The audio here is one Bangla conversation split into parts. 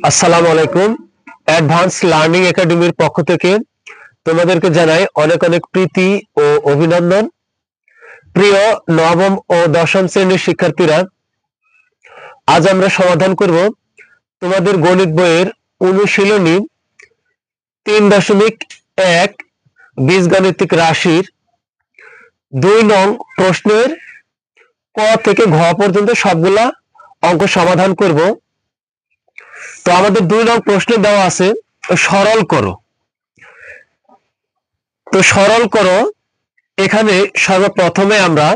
আসসালামু আলাইকুম। অ্যাডভান্স লার্নিং একাডেমির পক্ষ থেকে তোমাদেরকে জানাই অনেক অনেক প্রীতি ও অভিনন্দন। প্রিয় নবম ও দশম শ্রেণীর শিক্ষার্থীরা, আজ আমরা সমাধান করব তোমাদের গণিত বইয়ের অনুশীলনী 3.1 বীজগাণিতিক রাশির 2 নং প্রশ্নের ক থেকে ঘ পর্যন্ত সবগুলা অঙ্ক সমাধান করব। তো আমাদের 2 নং প্রশ্নে দেওয়া আছে সরল করো। তো সরল করো, এখানে সর্বপ্রথমে আমরা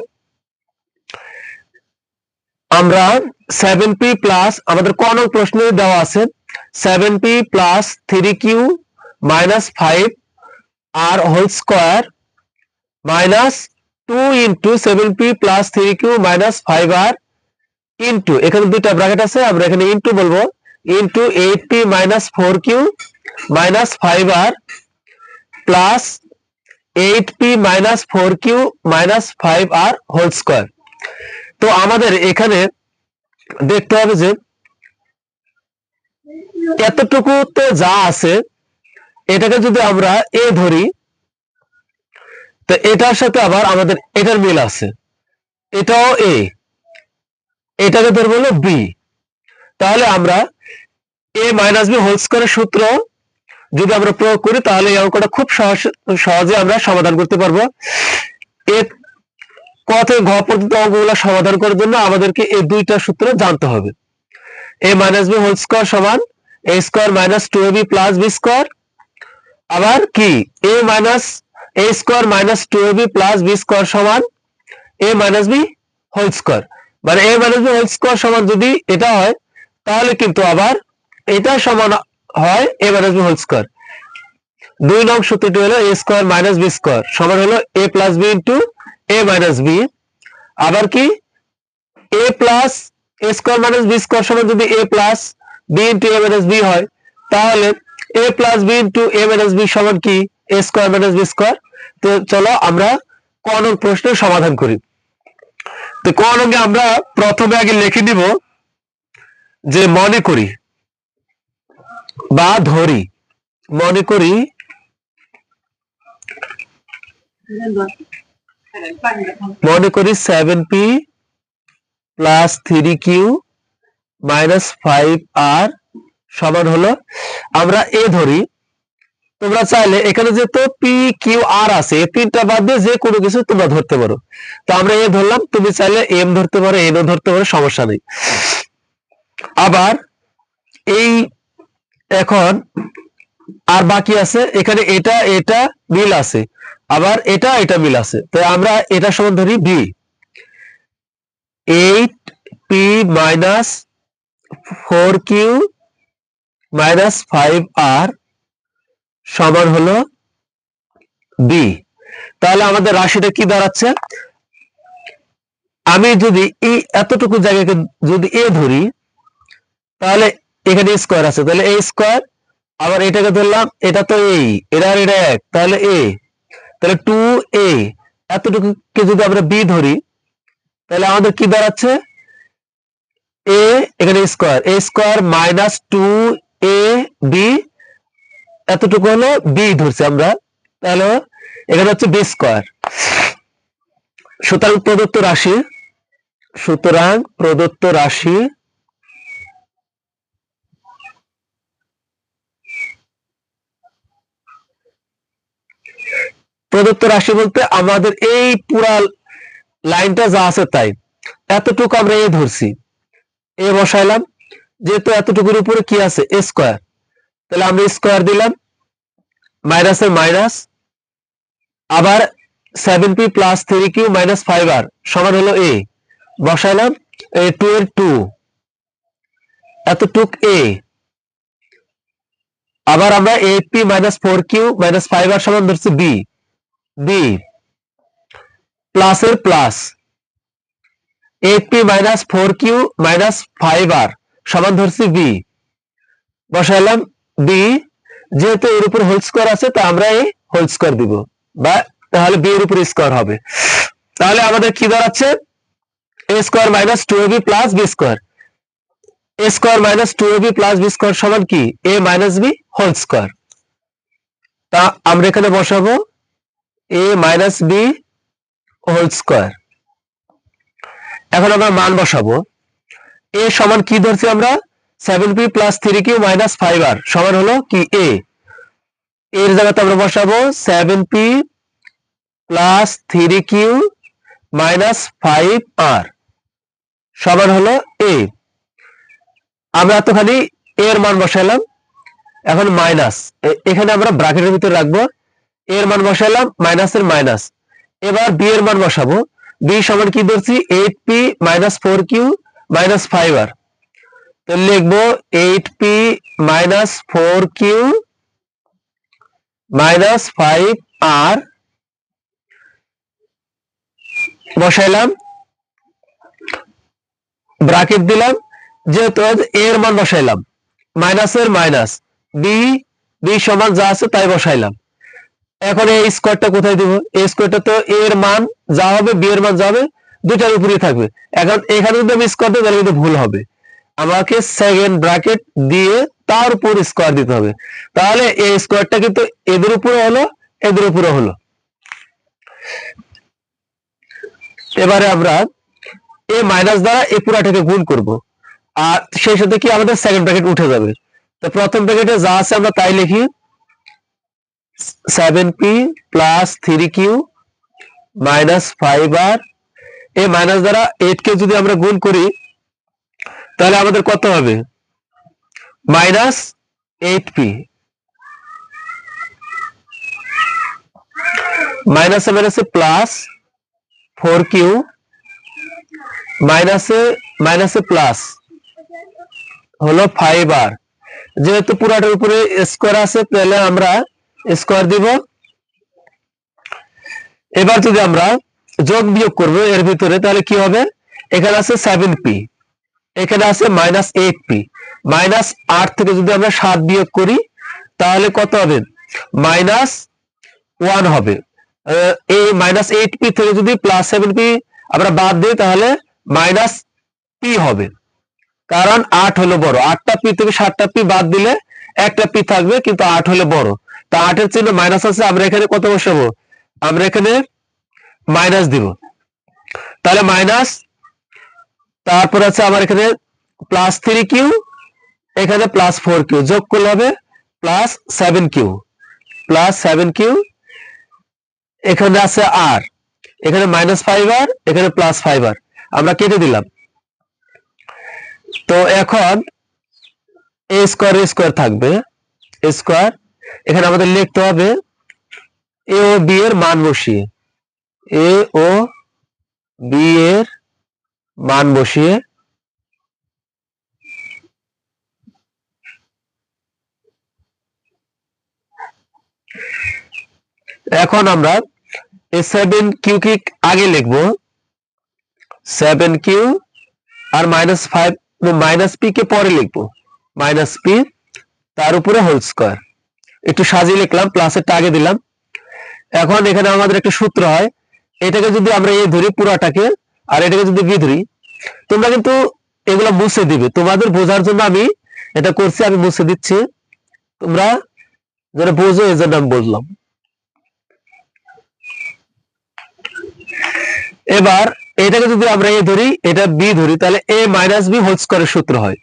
7p প্লাস, আমাদের ক নং প্রশ্নে দেওয়া আছে 7p plus 3q minus 5r whole square minus 2 into 7p plus 3q minus 5r into, এখানে দুইটা ব্র্যাকেট আছে, আমরা এখানে ইন্টু বলবো, into 8p minus 4q minus 5r plus 8p minus 4q minus 5r whole square. তো আমাদের এখানে দেখতে হবে যে এতটুকুতে যা আছে এটাকে যদি আমরা এ ধরি, তো এটার সাথে আবার আমাদের এটার মিল আছে, এটাও এ, এটাকে ধরবো হলো বি। তাহলে আমরা এ মাইনাস বি হোল স্কয়ারের সূত্র যদি আমরা প্রয়োগ করি তাহলে এই অঙ্কটা খুব সহজে আমরা সমাধান করতে পারবো। এ ক থেকে ঘ পর্যন্ত অঙ্কগুলো সমাধান করার জন্য আমাদেরকে এই দুইটা সূত্র জানতে হবে। A minus b whole square সমান a square minus 2ab plus b square, আবার কি a minus a square minus 2ab plus b square সমান a minus b whole square. মানে a minus b whole square সমান যদি এটা হয় তাহলে কিন্তু আবার এটা সমান হয় এ মাইনাস বি হোল স্কয়ার। 2 নং সূত্রটি হলো a square minus B square সমান হলো এ প্লাস বি ইন্টু এ মাইনাস বি। আবার কি এ প্লাস এ স্কয়ার মাইনাস বি স্কয়ার সমান যদি এ প্লাস বি ইন্টু এ মাইনাস বি হয় তাহলে এ প্লাস বি ইন্টু এ মাইনাস বি সমান কি এ স্কয়ার মাইনাস বি স্কয়ার। তো চলো আমরা ক নং প্রশ্নের সমাধান করি। তো ক নং আমরা প্রথমে আগে লিখে নিব যে মনে করি বা ধরি, মনে করি মনে করি 7p plus 3q minus 5r সমান হলো, আমরা এ ধরি। তোমরা চাইলে এখানে যেহেতু পি কিউ আর আছে, এই তিনটা বাদ দিয়ে যে কোনো কিছু তোমরা ধরতে পারো। তো আমরা এ ধরলাম, তুমি চাইলে এম ধরতে পারো, এনও ধরতে পারো, সমস্যা নেই। আবার এই এখন আর বাকি আছে এখানে এটা এটা মিল আছে, আবার এটা এটা মিল আছে, তো আমরা এটা সমান ধরি B. 8p minus 4q minus 5r সমান হলো বি। তাহলে আমাদের রাশিটা কি দাঁড়াচ্ছে, আমি যদি এই এতটুকু জায়গাকে যদি এ ধরি তাহলে এখানে স্কয়ার আছে, তাহলে এ স্কয়ার, আবার এটাকে ধরলাম, এটা তো এই, এটা আর এটা এক, তাহলে এ, তাহলে 2a, এতটুকুকে যদি আমরা বি ধরি তাহলে আমাদের কি দাঁড়াচ্ছে এ, এখানে স্কয়ার, এ স্কয়ার মাইনাস 2ab, এতটুকু হলো বি ধরছি আমরা, তাহলে এখানে হচ্ছে বি স্কয়ার। সুতরাং প্রদত্ত রাশি, সুতরাং প্রদত্ত রাশি প্রদত্ত রাশি বলতে আমাদের এই পুরা লাইনটা যা আছে তাই, এতটুকু আমরা এ ধরছি, এ বসাইলাম, যেহেতু এতটুকুর উপরে কি আছে এ স্কয়ার, তাহলে আমরা স্কয়ার দিলাম, মাইনাসের মাইনাস, আবার 7p plus 3q minus 5r সমান হলো এ, বসাইলাম, এ 2 এর 2, এতটুক এ, আবার আমরা 8p minus 4q minus 5r সমান ধরছি বি, বি প্লাসের plus 8p minus 4q minus 5r সমান ধরছি বি, বসাইলাম বি, যেহেতু এর উপর হোল স্কয়ার আছে তা আমরা এই হোল স্কয়ার দিব, বা তাহলে বি এর উপর স্কয়ার হবে। তাহলে আমাদের কি দাঁড়াচ্ছে a square minus 2ab plus b square. A square minus 2ab plus b square সমান কি a minus b whole square. তা আমরা এখানে বসাবো a minus b whole square. এখন আমরা মান বসাবো। এ সমান কি ধরছি আমরা 7p plus 3q minus 5r সমান হলো কি এ। এর জায়গাতে আমরা বসাবো 7p plus 3q minus 5r সমান হলো এ। আমরা এতখানি এর মান বসাইলাম। এখন মাইনাস এখানে আমরা ব্র্যাকেটের ভিতরে রাখবো। এর মান বসাইলাম মাইনাসের মাইনাস। এবার বি এর মান বসাবো। বি সমান কি ধরছি 8p minus 4q minus 5r। তো লিখবো 8p minus 4q minus 5r বসাইলাম, bracket দিলাম। যেহেতু এর মান বসাইলাম মাইনাসের মাইনাস, বি বি সমান যা আছে তাই বসাইলাম। এখন এই স্কোয়ারটা কোথায় দিব? এই স্কোয়ারটা তো এর মান যা হবে বি এর মান যা হবে দুইটার উপরেই থাকবে। এখন এখানে যদি আমি স্কোয়ার দিই তাহলে কিন্তু ভুল হবে। আমাকে সেকেন্ড ব্র্যাকেট দিয়ে তার উপর স্কোয়ার দিতে হবে। তাহলে এই স্কোয়ারটা কিন্তু এদের উপরে হলো, এদের উপরে হলো। এবারে আমরা এই মাইনাস দ্বারা এই পুরাটাকে গুণ করব, আর সেই সাথে কি আমাদের সেকেন্ড ব্র্যাকেট উঠে যাবে। তো প্রথম ব্র্যাকেটে যা আছে আমরা তাই লিখি 7p plus 3q minus 5r। এই মাইনাস দ্বারা 8 কে যদি আমরা গুণ করি তাহলে আমাদের কত হবে মাইনাস 8p মাইনাসে মাইনাসে প্লাস 4q মাইনাসে মাইনাসে প্লাস হলো 5r। যেহেতু পুরাটার উপরে স্কোয়ার আছে তাহলে আমরা স্কোয়ার দিব। এবার যদি আমরা যোগ বিয়োগ করব এর ভিতরে তাহলে কি হবে, এখানে আছে 7p, এখানে আছে মাইনাস 8p। মাইনাস 8 থেকে যদি আমরা 7 বিয়োগ করি তাহলে কত হবে মাইনাস 1 হবে। এই মাইনাস 8p থেকে যদি প্লাস 7p আমরা বাদ দিই তাহলে মাইনাস p হবে, কারণ 8 হলো বড়। 8টা p থেকে 7টা p বাদ দিলে একটা p থাকবে, কিন্তু 8 হলো বড়। তা 8 এর চিহ্ন মাইনাস আছে, আমরা এখানে কত বসাবো, আমরা এখানে মাইনাস দিব। তাহলে মাইনাস, তারপর আছে আমার এখানে প্লাস 3q, এখানে প্লাস 4q, যোগ করলে হবে প্লাস 7q, প্লাস 7q, এখানে আছে r, এখানে মাইনাস 5r, এখানে প্লাস 5r, আমরা কেটে দিলাম। তো এখন a স্কয়ার a স্কয়ার থাকবে, a স্কয়ার। এখানে আমাদের লিখতে হবে a ও b এর মান বসিয়ে, a ও b এর মান বসিয়ে এখন আমরা এই 7q কি আগে লিখবো, 7q আর মাইনাস 5 মাইনাস p কে পরে লিখবো, মাইনাস p তার উপরে হোল স্কয়ার। একটু সাজিয়ে লিখলাম, প্লাসেরটা আগে দিলাম। এখন এখানে আমাদের একটা সূত্র হয়, এটাকে যদি আমরা এই ধরি পুরাটাকে, আর এটাকে যদি বি ধরি, তোমরা কিন্তু এগুলো মুছে দিবে, তোমাদের বোঝার জন্য আমি এটা করছি, আমি মুছে দিচ্ছি, তোমরা যারা বোঝো এই জন্য আমি বললাম। এবার এটাকে যদি আমরা এ ধরি, এটা বি ধরি, তাহলে এ মাইনাস বি হোল স্কয়ারের সূত্র হয়।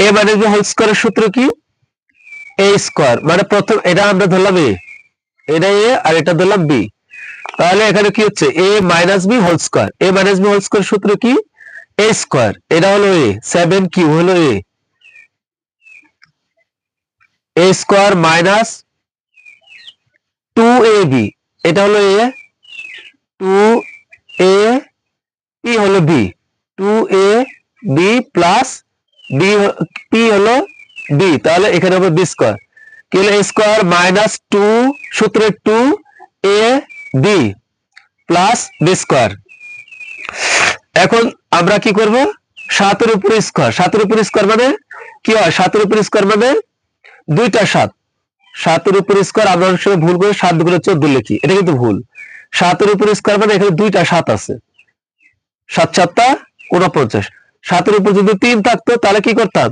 এ মাইনাস বি হোল স্কয়ারের সূত্র কি, এ স্কয়ার, মানে প্রথম এটা আমরা ধরলাম এ, এটা এ আর এটা ধরলাম বি। তাহলে এখানে কি হচ্ছে a minus b whole square, a minus b whole square সূত্র কি এ স্কয়ার, এটা হলো এ, 7q হলো এ স্কয়ার মাইনাস 2ab, এটা হলো এ, 2ab হলো b, 2ab plus b p হলো বি, তাহলে এখানে হবে বি স্কয়ার। কি হলো এ স্কয়ার মাইনাস 2 সূত্রে 2ab প্লাস বি স্কয়ার। এখন আমরা কি করব, 7 এর উপরে স্কয়ার, 7 এর উপরে স্কয়ার মানে কি হয়, 7 এর উপরে স্কয়ার মানে দুইটা 7, 7 এর উপরে স্কয়ার আমরা অনেক সময় ভুল করে 7 গুণে 14 লিখি, এটা কিন্তু ভুল। 7 এর উপরে স্কয়ার মানে এখানে দুইটা 7 আছে, 7 7 টা 49, 7 এর উপর যদি 3 থাকতো তাহলে কি করতাম,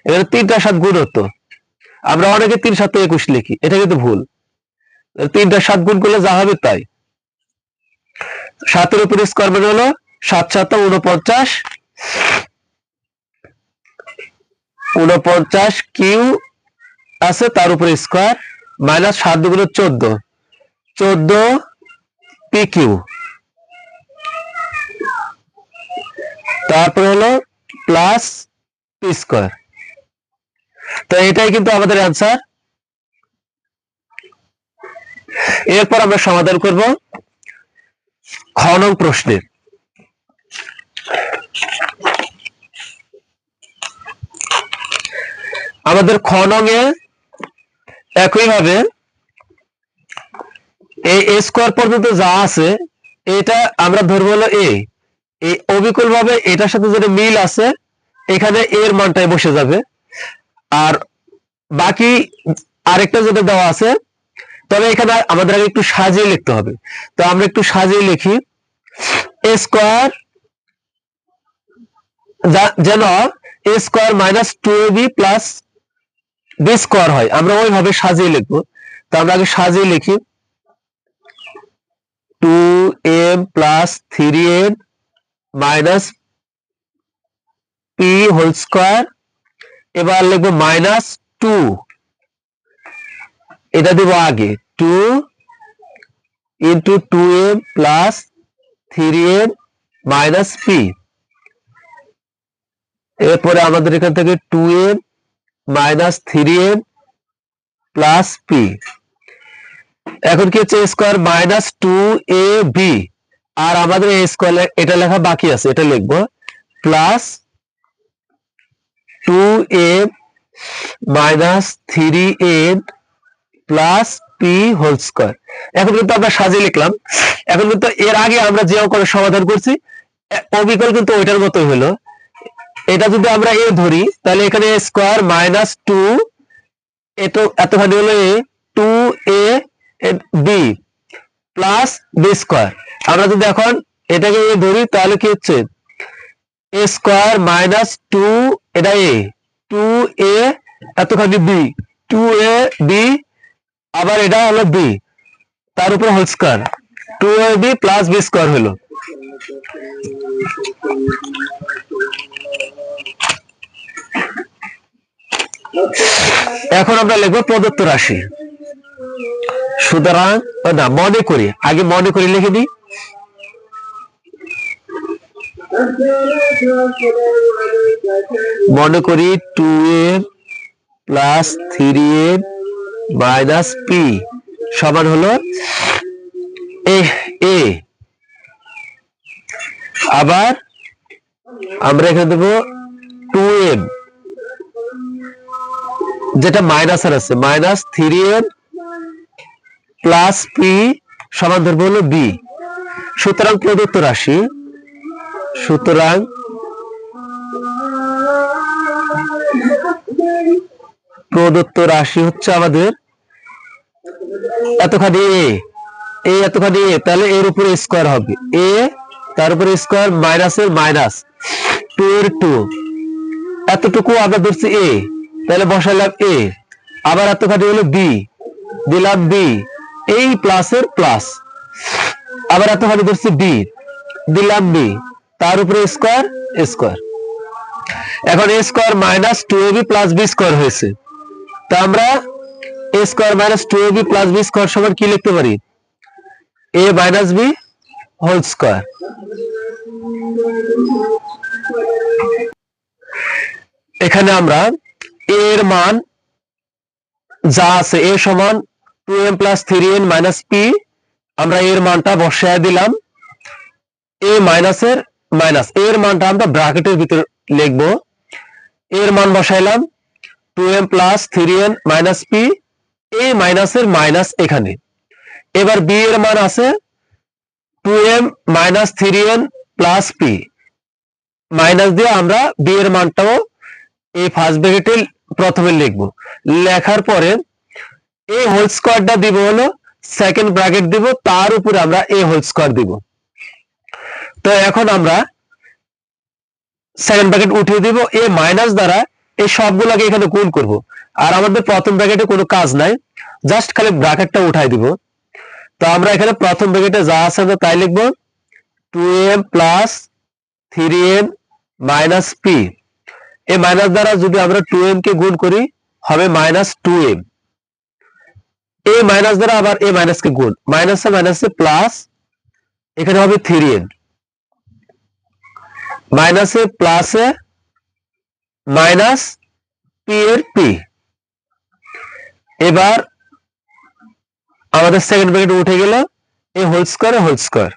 এখানে 3টার সাথে গুণ হতো। আমরা অনেকে 3 7 21 লিখি, এটা কিন্তু ভুল। 3টার সাথে গুণ করলে যা হবে তাই। 7 এর উপর স্কয়ার মানে হলো 7 7 49, 49 কিউ আছে তার উপরে স্কয়ার মাইনাস 7 দুগুণে 14, 14 পি কিউ, তারপর হলো প্লাস পি স্কয়ার। তো এটাই কিন্তু আমাদের অ্যান্সার। এরপর আমরা সমাধান করব খ নং প্রশ্নের। আমাদের খ নং এ একইভাবে এই এ স্কয়ার পর্যন্ত যা আছে এটা আমরা ধরবো হলো এ, এই অবিকল ভাবে এটার সাথে যেটা মিল আছে এখানে এর মানটাই বসে যাবে। আর বাকি আরেকটা যেটা দেওয়া আছে, তবে এখানে আমাদের আগে একটু সাজিয়ে লিখতে হবে। তো আমরা একটু সাজিয়ে লিখি, এ স্কয়ার যেন a square minus 2ab plus b square হয়, আমরা ওইভাবে সাজিয়ে লিখবো। তো আমরা আগে সাজিয়ে লিখি 2m plus 3n minus p whole square, এবার লিখবো মাইনাস 2, এটা দিব আগে 2 into 2m plus 3n minus P, এরপরে আমাদের এখান থেকে 2m minus 3n plus P. এখন কি হচ্ছে স্কয়ার মাইনাস 2ab, আর আমাদের এ স্কয়ার এটা লেখা বাকি আছে, এটা লিখবো plus 2m minus 3n plus p whole square. এখন কিন্তু আমরা সাজিয়ে লিখলাম। এখন কিন্তু এর আগে আমরা যে অঙ্কটা সমাধান করছি অবিকল কিন্তু ওইটার মতোই হলো। এটা যদি আমরা এ ধরি তাহলে এখানে স্কয়ার মাইনাস 2 এতখানি হলো a 2a b plus b square. আমরা যদি এখন এটাকে এ ধরি তাহলে কি হচ্ছে এ স্কয়ার মাইনাস 2, এটা এ 2a এতখানি বি 2a বি, আবার এটা হলো বি তার উপর whole square 2ab plus b square হলো। এখন আমরা লিখবো প্রদত্ত রাশি। সুতরাং না মনে করি, আগে মনে করি লিখে দিই। মনে করি 2m plus 3n minus P সমান হলো এ। আবার আমরা এখানে দেবো 2m যেটা মাইনাস আর আছে মাইনাস 3n প্লাস পি সমান ধরবো হলো বি। সুতরাং প্রদত্ত রাশি, সুতরাং প্রদত্ত রাশি হচ্ছে আমাদের এতখানি এ এতখানি এ, তাহলে এর উপরে স্কয়ার হবে এ, তার উপরে স্কয়ার মাইনাসের মাইনাস 2 এর 2, এতটুকু আমরা ধরছি এ, তাহলে বসাইলাম এ, আবার এতখানি হলো বি, দিলাম বি, এই প্লাসের প্লাস, আবার এতখানি ধরছি বি, দিলাম বি, তার উপরে স্কয়ার স্কয়ার। এখন a square minus 2ab plus b square হয়েছে, তা আমরা a square minus 2ab plus b square সমান কি লিখতে পারি, a minus b whole square. এখানে আমরা এর মান যা আছে এ সমান 2m plus 3n minus P, আমরা এর মানটা বসায় দিলাম, এ মাইনাসের মাইনাস এর মানটা আমরা ব্র্যাকেটের ভিতরে লিখবো, এর মান বসাইলাম 2m plus 3n minus p, a মাইনাসের মাইনাস এখানে। এবার বি এর মান আছে 2m minus 3n plus P, minus দিয়ে আমরা বি এর মানটাও এই ফার্স্ট ব্র্যাকেটে প্রথমে লিখবো, লেখার পরে এ হোল স্কয়ারটা দিব হলো সেকেন্ড ব্র্যাকেট দিব, তার উপরে আমরা এ হোল স্কয়ার দিব। তো এখন আমরা সেকেন্ড ব্র্যাকেট উঠিয়ে দিব, এ মাইনাস দ্বারা এই সবগুলোকে এখানে গুণ করব। আর আমাদের প্রথম ব্র্যাকেটে কোনো কাজ নাই, জাস্ট খালি ব্র্যাকেটটা উঠাই দিব। তো আমরা এখানে প্রথম ব্র্যাকেটে যা আছে আমরা তাই লিখবো, 2m plus 3m minus P. এই মাইনাস দ্বারা যদি আমরা 2m কে গুণ করি হবে মাইনাস 2m, এই মাইনাস দ্বারা আবার এই মাইনাস কে গুণ, মাইনাসে মাইনাসে প্লাস, এখানে হবে 3m, মাইনাসে প্লাসে মাইনাস পি এর পি। এবার আমাদের সেকেন্ড ব্র্যাকেট উঠে গেল, এ হোল স্কয়ার হোল স্কয়ার।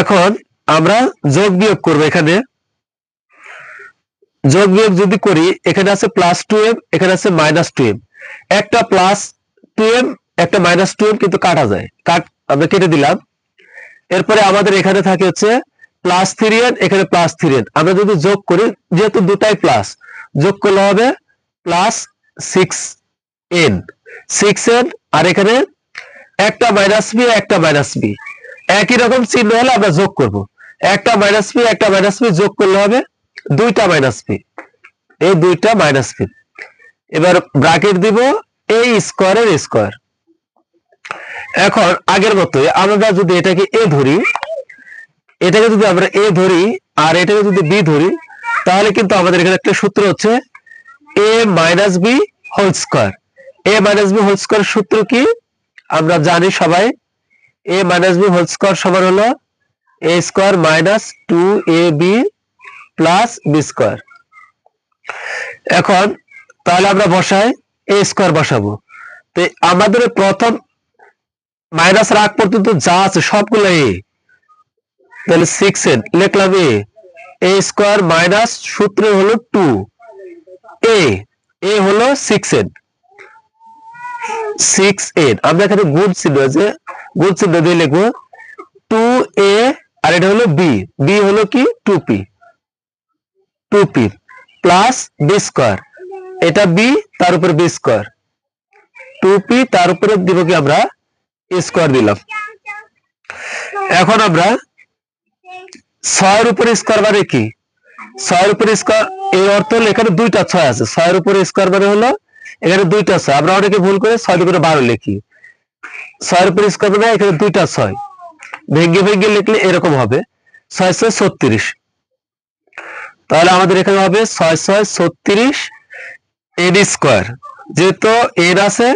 এখন আমরা যোগ বিয়োগ করব। এখানে যোগ বিয়োগ যদি করি, এখানে আছে প্লাস 2m, এখানে আছে মাইনাস 2m, একটা প্লাস 2m একটা মাইনাস 2m কিন্তু কাটা যায়, আমরা কেটে দিলাম। এরপরে আমাদের এখানে থাকে হচ্ছে প্লাস 3n, এখানে প্লাস 3n, আমরা যদি যোগ করি, যেহেতু দুটাই প্লাস, যোগ করলে হবে প্লাস 6n, 6n, আর এখানে একটা মাইনাস বি একটা মাইনাস বি, একই রকম চিহ্ন হলে আমরা যোগ করব। একটা মাইনাস বি একটা মাইনাস বি যোগ করলে হবে দুইটা মাইনাস বি, এই দুইটা মাইনাস বি। এবার ব্র্যাকেট দিব এই স্কয়ারের স্কয়ার। এখন আগের মতোই আমরা যদি এটাকে এ ধরি, এটাকে যদি আমরা এ ধরি আর এটাকে যদি বি ধরি, তাহলে কিন্তু আমাদের এখানে একটা সূত্র হচ্ছে a minus b whole square. A minus b whole square সূত্র কি আমরা জানি সবাই, a minus b whole square সমান হলো a square minus 2ab plus b square. এখন তাহলে আমরা বসাই, এ স্কয়ার বসাবো। তো আমাদের প্রথম মাইনাস রাগ পর্যন্ত যা আছে সবগুলো এ, তাহলে 6n লিখলাম, এ স্কয়ার মাইনাস সূত্র হলো 2, এ হলো 6n, 6n। আমরা এখানে গুণ চিহ্ন আছে, গুণ চিহ্ন দিয়ে লিখবো 2a, আর এটা হলো বি, বি হলো কি 2p, 2p plus b square, এটা বি তার উপর বি স্কয়ার, 2p তার উপরে দিব কি আমরা স্কয়ার দিলাম। এখন আমরা 6 এর উপরে স্কয়ার মানে কি, 6 এর উপরে স্কয়ার, এই অর্থ হলো এখানে দুইটা 6 আছে, 6 এর উপরে স্কয়ার মানে হলো এখানে দুইটা 6, আমরা অনেকে ভুল করে 6 এর উপরে 12 লিখি, 6 এর উপরে স্কয়ার মানে এখানে দুইটা 6, ভেঙে ভেঙে লিখলে এরকম হবে 6 6 36। তাহলে আমাদের এখানে হবে 6 6 36 এন স্কয়ার, যেহেতু এন আছে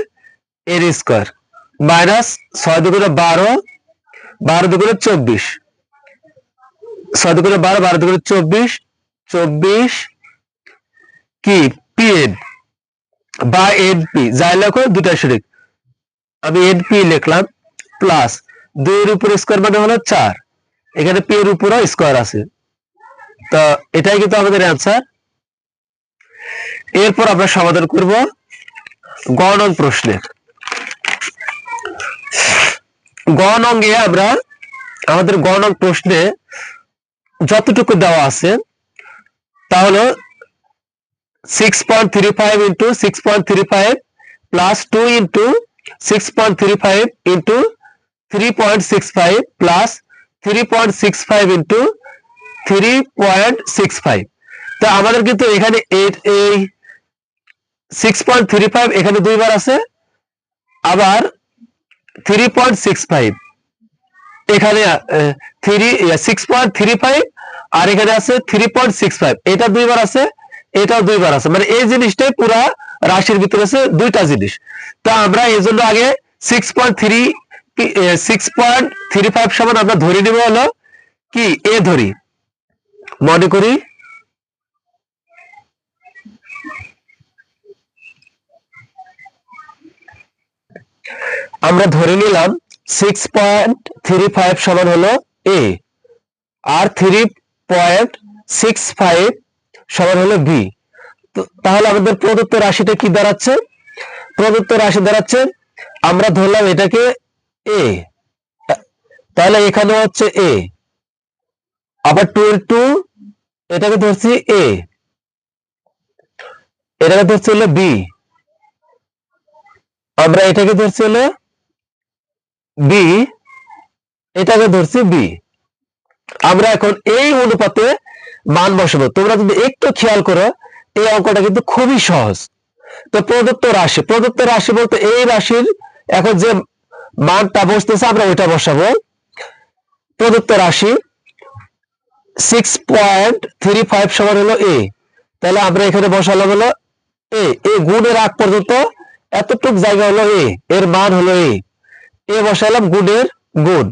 এন স্কয়ার, মাইনাস 6 দুগুণে 12, 12 দুগুণে 24, 6 দুগুণে 12, 12 দুগুণে 24, 24 কি পিএন বা এনপি, যাই লেখো দুটা সঠিক, আমি এনপি লিখলাম, প্লাস 2 এর উপর স্কয়ার মানে হলো 4, এখানে পি এর উপরও স্কয়ার আছে, তো এটাই কিন্তু আমাদের অ্যান্সার। এরপর আমরা সমাধান করব গ নং প্রশ্নের। গ নঙ্গে আমরা আমাদের গ নং প্রশ্নে যতটুকু দেওয়া আছে তা হলো 6.35 into 6.35 plus 2 into 6.35 into 3.65 plus 3.65 into 3.65। তো আমাদের কিন্তু এখানে এই 6.35 এখানে দুইবার আছে, আবার 3.65 এখানে 6.35 আর এখানে আছে 3.65, এটা দুইবার আছে, এটাও দুইবার আছে, মানে এই জিনিসটাই পুরা রাশির ভিতরে আছে দুইটা জিনিস। তো আমরা এই জন্য আগে 6.35 সমান আমরা ধরে নিব হলো কি এ ধরি, মনে করি আমরা ধরে নিলাম 6.35 সমান হলো এ, আর 3.65 সমান হলো বি। তাহলে আমাদের প্রদত্ত রাশিটা কি দাঁড়াচ্ছে, প্রদত্ত রাশি দাঁড়াচ্ছে, আমরা ধরলাম এটাকে এ, তাহলে এখানে হচ্ছে এ, আবার 2 এটাকে ধরছি এ, এটাকে ধরছি হলো বি, আমরা এটাকে ধরছি হলো বি, এটাকে ধরছি বি। আমরা এখন এই অনুপাতে মান বসাবো। তোমরা যদি একটু খেয়াল করো এই অঙ্কটা কিন্তু খুবই সহজ। তো প্রদত্ত রাশি বলতে এই রাশির এখন যে মানটা বসতেছে আমরা ওইটা বসাবো। প্রদত্ত রাশি 6.35 সমান হলো a, তাহলে আমরা এখানে বসালাম হলো a গুণের আগ পর্যন্ত এতটুক জায়গা হলো a, এর মান হলো a বসালাম গুণের গুণ,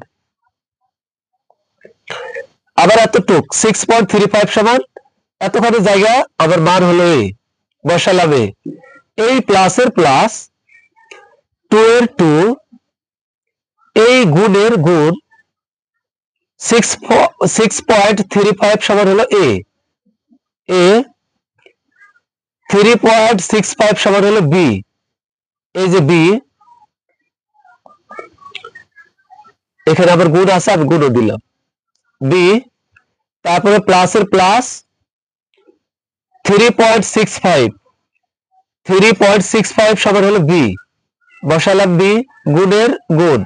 আবার এতটুক 6.35 সমান এতখানি জায়গা আবার মান হলো a বসালাম a, এই প্লাসের প্লাস 2 এর 2 এই গুণের গুণ 6.35 সমান হলো a 3.65 সমান হলো b, এই যে b এখানে আবার গুণ আছে আমি গুণও দিলাম b, তারপরে প্লাসের প্লাস 3.65 সমান হলো b বসালাম b গুণের গুণ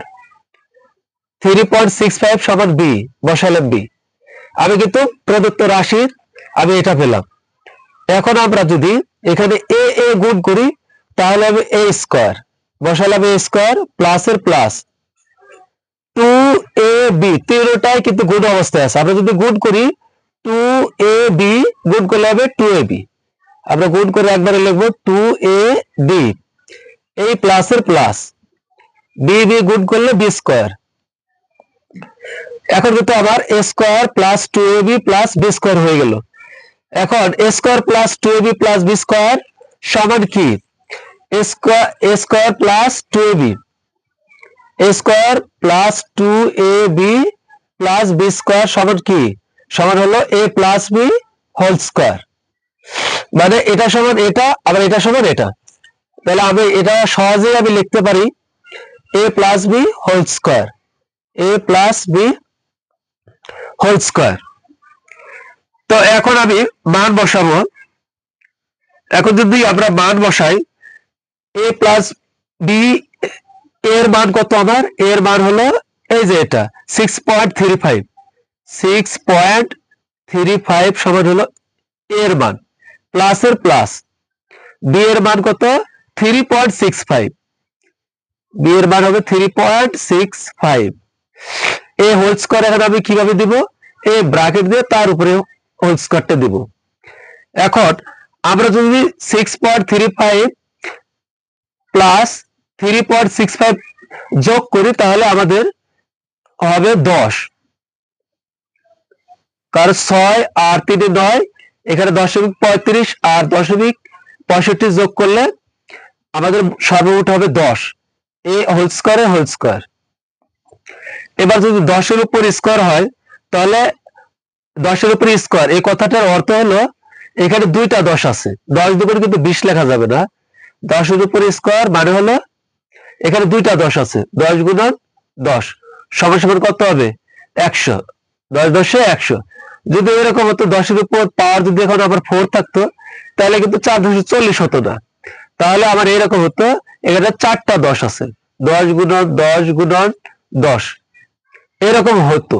3.65 সমান b বসালাম b, আমি কিন্তু প্রদত্ত রাশির আমি এটা পেলাম। এখন আমরা যদি এখানে a গুণ করি তাহলে আমি a স্কয়ার বসালাম, a স্কয়ার প্লাসের প্লাস 2ab, তিনটাই কিন্তু গুণ অবস্থায় আছে, আমরা যদি গুণ করি 2ab গুণ করলে হবে 2ab, আমরা গুণ করে একবারে লিখবো 2ab, এই প্লাসের প্লাস b গুণ করলে b স্কয়ার, এখন কিন্তু আমার a square plus 2ab plus b square হয়ে গেল। এখন a square plus 2ab plus b square সমান কি a square plus 2ab, a square plus 2ab plus b square সমান কি সমান হলো a plus b whole square, মানে এটা সমান এটা আবার এটা সমান এটা, তাহলে আমি এটা সহজেই আমি লিখতে পারি a plus b whole square, a plus b whole square. তো এখন আমি মান বসাবো, এখন যদি আমরা মান বসাই a প্লাস b এর মান কত, আমার এর মান হলো এই যে এটা 6.35 সমান হলো এর মান প্লাসের প্লাস b এর মান কত 3.65, b এর মান হবে 3.65, a হোল স্কয়ার এখন আমি কিভাবে দিব, a ব্র্যাকেট দিয়ে তার উপরে হোল স্কয়ারটা দিব। এখন আমরা যদি 6.35 প্লাস 3.65 যোগ করি তাহলে আমাদের হবে 10, কারণ 6 আর 3 9, এখানে 10.35 আর 10.65 যোগ করলে আমাদের সর্বমোট হবে 10, a whole square whole square. এবার যদি 10 এর উপর স্কয়ার হয় তাহলে 10 এর উপর স্কয়ার, এই কথাটার অর্থ হলো এখানে দুইটা 10 আছে, 10 দুগুণ কিন্তু 20 লেখা যাবে না, 10 এর উপর স্কয়ার মানে হলো এখানে দুইটা 10 আছে, 10 গুণন 10 সমান সমান কত হবে 100, 10 10 100, যদি এরকম হতো 10 এর উপর পাওয়ার যদি এখন আবার 4 থাকতো তাহলে কিন্তু 4 10 40 হতো না, তাহলে আমার এরকম হতো এখানে চারটা 10 আছে, 10 গুণন 10 গুণন 10 এরকম হতো,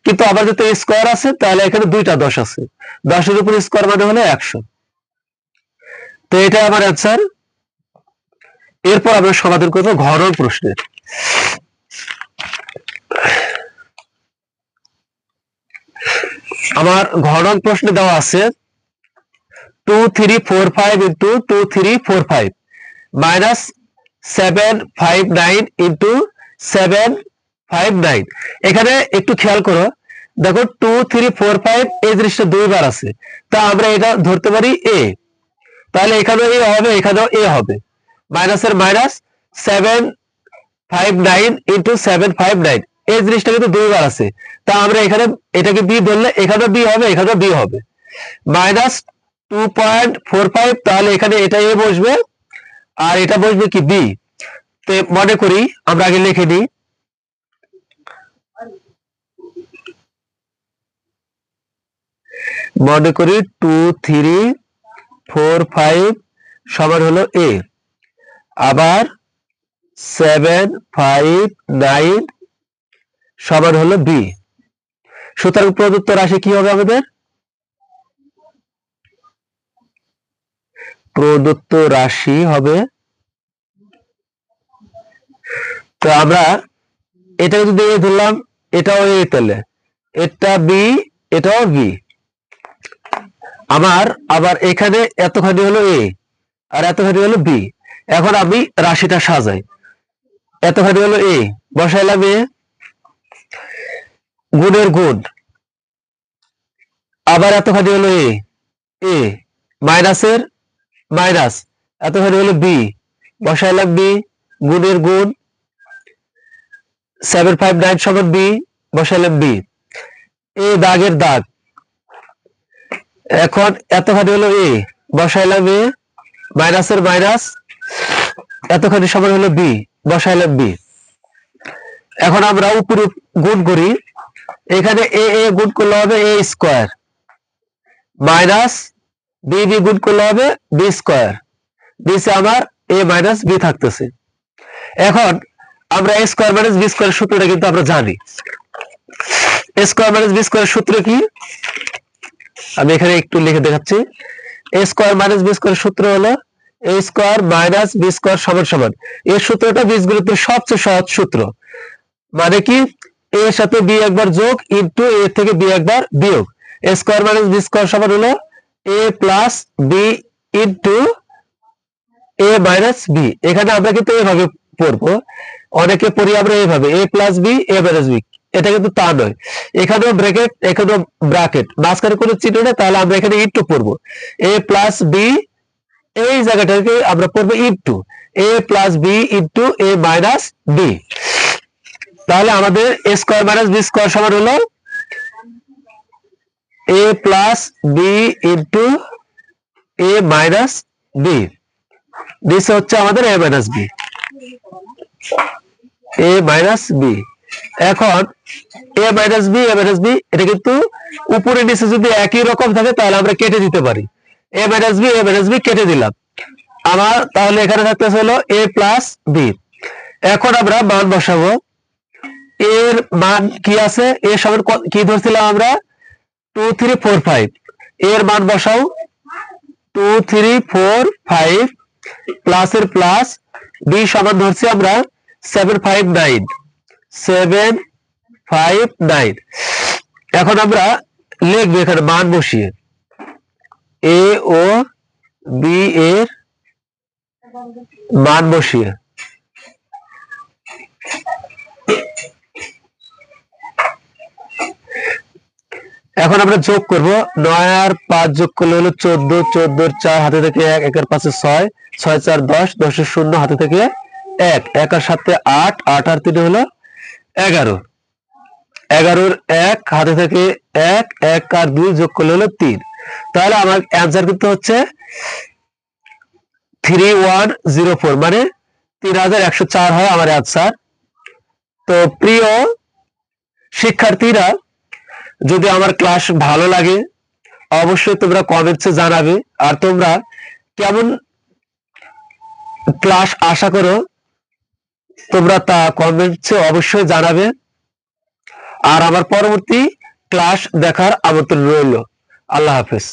কিন্তু আবার যদি স্কয়ার আছে তাহলে এখানে দুইটা 10 আছে, 10 এর উপর স্কয়ার মানে হলো 100, তো এটা আমার অ্যান্সার। এরপর আমরা সমাধান করব ঘ নং প্রশ্নের। আমার ঘ নং প্রশ্নে দেওয়া আছে 2345 into 2345 minus 759 into 759, এখানে একটু খেয়াল করো, দেখো 2345 এই জিনিসটা দুইবার আছে, তা আমরা এটা ধরতে পারি a, তাহলে এখানেও a হবে এখানেও a হবে, মাইনাসের মাইনাস 759 into 759 এই জিনিসটা কিন্তু দুইবার আছে, তা আমরা এখানে এটাকে b ধরলে এখানেও b হবে এখানেও b হবে, মাইনাস 2.45 তাহলে এখানে এটা a বসবে আর এটা বসবে কি b, তো মনে করি আমরা আগে লিখে নিই, মনে করি 2345 সমান হলো a, আবার 759 সমান হলো b, সুতরাং প্রদত্ত রাশি কি হবে আমাদের? প্রদত্ত রাশি হবে, তো আমরা এটা যদি এ ধরলাম, এটাও এ, তাহলে এটা বি, এটাও বি। আবার এখানে এতখানি হলো এ আর এতখানি হলো বি। এখন আমি রাশিটা সাজাই। এতখানি হলো এ, বসাইলাম এ, গুণের গুণ, আবার এতখানি হলো এ, এ মাইনাসের মাইনাস, এতখানি হলো বি, বসাইলাম বি, গুণের গুণ, 759 সমান বি, বসাইলাম বি, এ দাগের দাগ। এখন এতখানি হলো এ, বসাইলাম এ, মাইনাসের মাইনাস, এতখানি সমান হলো বি, বসাইলাম বি। এখন আমরা উপরে গুণ করি, এখানে এ এ গুণ করলে হবে এ স্কোয়ার, মাইনাস বি বি গুণ করলে হবে বি স্কোয়ার, নিচে আমার এ মাইনাস বি থাকতেছে। এখন আমরা এ স্কোয়ার মাইনাস বি স্কোয়ার সূত্রটা কিন্তু আমরা জানি। এ স্কোয়ার মাইনাস বি স্কোয়ার সূত্র কি? আমি এখানে একটু লিখে দেখাচ্ছি। এ স্কোয়ার মাইনাস বি স্কোয়ার সূত্র হলো এ স্কোয়ার মাইনাস বি স্কোয়ার সমান সমান, এই সূত্রটা বীজগণিতের সবচেয়ে সহজ সূত্র। মানে কি, এ এর সাথে বি একবার যোগ ইনটু এ থেকে বি একবার বিয়োগ। এ স্কোয়ার মাইনাস বি স্কোয়ার সমান হলো এ plus B into a minus B. এখানে আমরা কিন্তু এভাবে পড়বো, অনেকে পড়ি আমরা এইভাবে এ plus B A minus B, এটা কিন্তু তা নয়। এখানেও ব্র্যাকেট, এখানেও ব্র্যাকেট, মাঝখানে কোনো চিহ্ন নেই, তাহলে আমরা এখানে ইনটু পড়বো। এ প্লাস বি, এই জায়গাটাকে আমরা পড়বো into a plus B into a minus B. তাহলে আমাদের এ স্কোয়ার মাইনাস বি স্কোয়ার সমান হলো এ plus B into a minus B, নিচে হচ্ছে আমাদের এ মাইনাস বি, এ মাইনাস বি। এখন এ minus B A minus B, এটা কিন্তু উপরে নিচে যদি একই রকম থাকে তাহলে আমরা কেটে দিতে পারি। A minus B A minus B কেটে দিলাম আমার, তাহলে এখানে থাকতেছে হলো এ প্লাস বি। এখন আমরা মান বসাবো। এর মান কি আছে? এ সমান কি ধরছিলাম আমরা? 2 3 4 5। এর মান বসাও, 2 3 4 5 প্লাস এর প্লাস, বি সমান ধরছি আমরা 759, 759। এখন আমরা লিখবো এখানে মান বসিয়ে, এ ও বি এর মান বসিয়ে। এখন আমরা যোগ করব, 9 আর 5 যোগ করলে হলো 14, 14 4 হাতে থেকে 1, 1 আর 5 6, 6 4 10, 10 এর 0 হাতে থেকে 1, 1 আর 7 8, 8 আর 3 হলো 11, 11 এর 1 হাতে থেকে 1, 1 আর 2 যোগ করলে হলো 3। তাহলে আমার অ্যানসার কিন্তু হচ্ছে 3104, মানে 3104 হয় আমার অ্যানসার। তো প্রিয় শিক্ষার্থীরা, যদি আমার ক্লাস ভালো লাগে অবশ্যই তোমরা কমেন্টসে জানাবে, আর তোমরা কেমন ক্লাস আশা করো তোমরা তা কমেন্টসে অবশ্যই জানাবে। আর আমার পরবর্তী ক্লাস দেখার আমন্ত্রণ রইল। আল্লাহ হাফেজ।